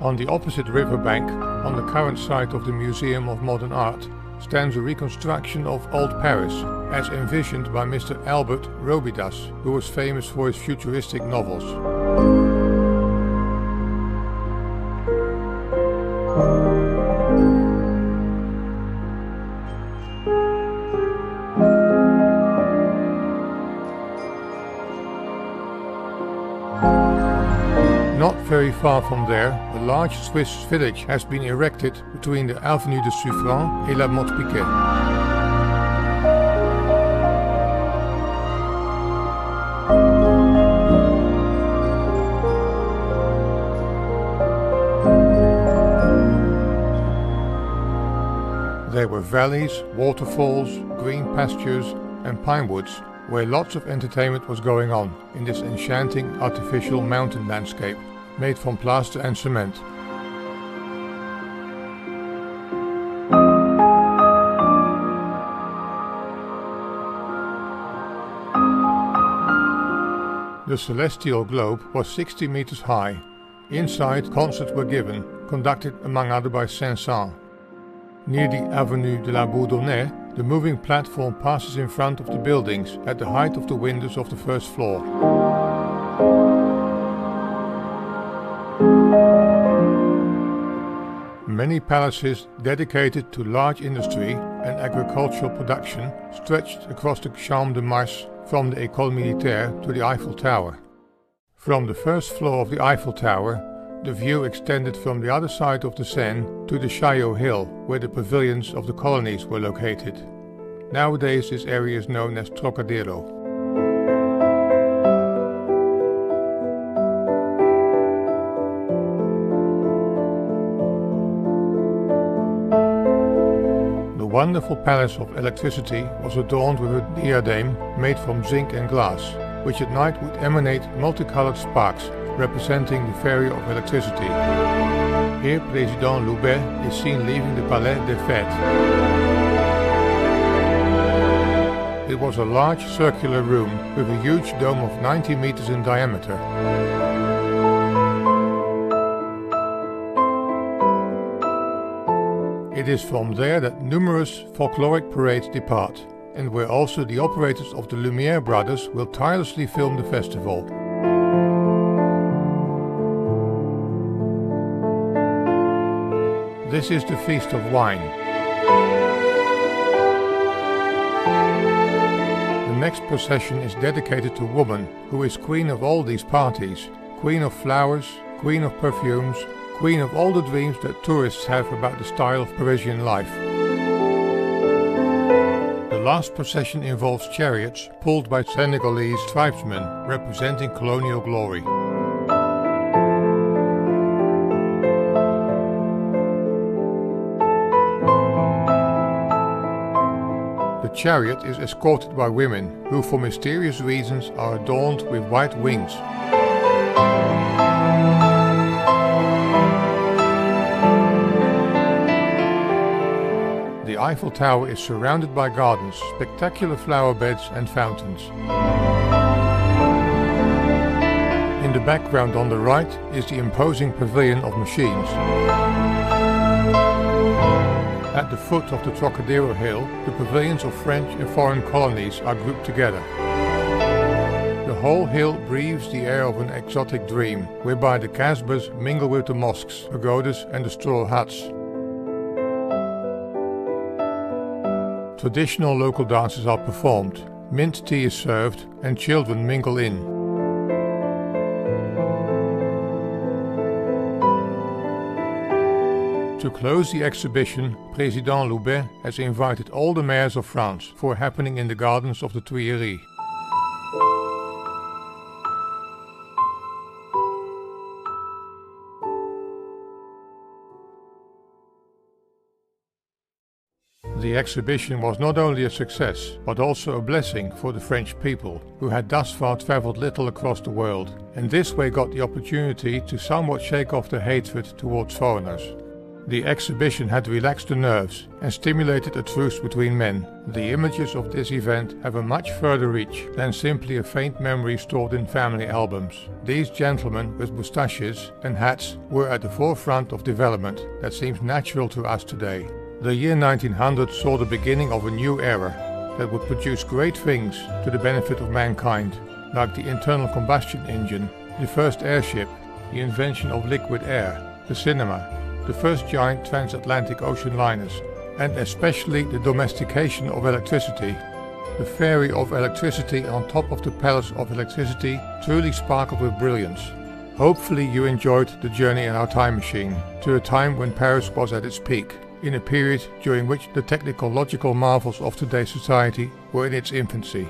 On the opposite riverbank, on the current site of the Museum of Modern Art, stands a reconstruction of Old Paris, as envisioned by Mr. Albert Robidas, who was famous for his futuristic novels. Not very far from there, a large Swiss village has been erected between the Avenue de Suffren et la Motte Piquet. There were valleys, waterfalls, green pastures and pine woods where lots of entertainment was going on in this enchanting artificial mountain landscape made from plaster and cement. The celestial globe was 60 meters high. Inside, concerts were given, conducted among others by Saint-Saëns. Near the Avenue de la Bourdonnais, the moving platform passes in front of the buildings at the height of the windows of the first floor. Many palaces dedicated to large industry and agricultural production stretched across the Champ de Mars from the École Militaire to the Eiffel Tower. From the first floor of the Eiffel Tower, the view extended from the other side of the Seine to the Chaillot Hill, where the pavilions of the colonies were located. Nowadays this area is known as Trocadero. The wonderful palace of electricity was adorned with a diadem made from zinc and glass, which at night would emanate multicolored sparks representing the fairy of electricity. Here Président Loubet is seen leaving the Palais des Fêtes. It was a large circular room with a huge dome of 90 meters in diameter. It is from there that numerous folkloric parades depart, and where also the operators of the Lumière brothers will tirelessly film the festival. This is the Feast of Wine. The next procession is dedicated to woman, who is queen of all these parties, queen of flowers, queen of perfumes, queen of all the dreams that tourists have about the style of Parisian life. The last procession involves chariots pulled by Senegalese tribesmen representing colonial glory. The chariot is escorted by women, who for mysterious reasons are adorned with white wings. The Eiffel Tower is surrounded by gardens, spectacular flower beds and fountains. In the background on the right is the imposing pavilion of machines. At the foot of the Trocadero Hill, the pavilions of French and foreign colonies are grouped together. The whole hill breathes the air of an exotic dream, whereby the Casbahs mingle with the mosques, pagodas and the straw huts. Traditional local dances are performed, mint tea is served and children mingle in. To close the exhibition, Président Loubet has invited all the mayors of France for a happening in the gardens of the Tuileries. The exhibition was not only a success, but also a blessing for the French people, who had thus far travelled little across the world, and this way got the opportunity to somewhat shake off their hatred towards foreigners. The exhibition had relaxed the nerves and stimulated a truce between men. The images of this event have a much further reach than simply a faint memory stored in family albums. These gentlemen with moustaches and hats were at the forefront of development that seems natural to us today. The year 1900 saw the beginning of a new era that would produce great things to the benefit of mankind, like the internal combustion engine, the first airship, the invention of liquid air, the cinema, the first giant transatlantic ocean liners, and especially the domestication of electricity. The fairy of electricity on top of the palace of electricity truly sparkled with brilliance. Hopefully you enjoyed the journey in our time machine to a time when Paris was at its peak, in a period during which the technological marvels of today's society were in its infancy.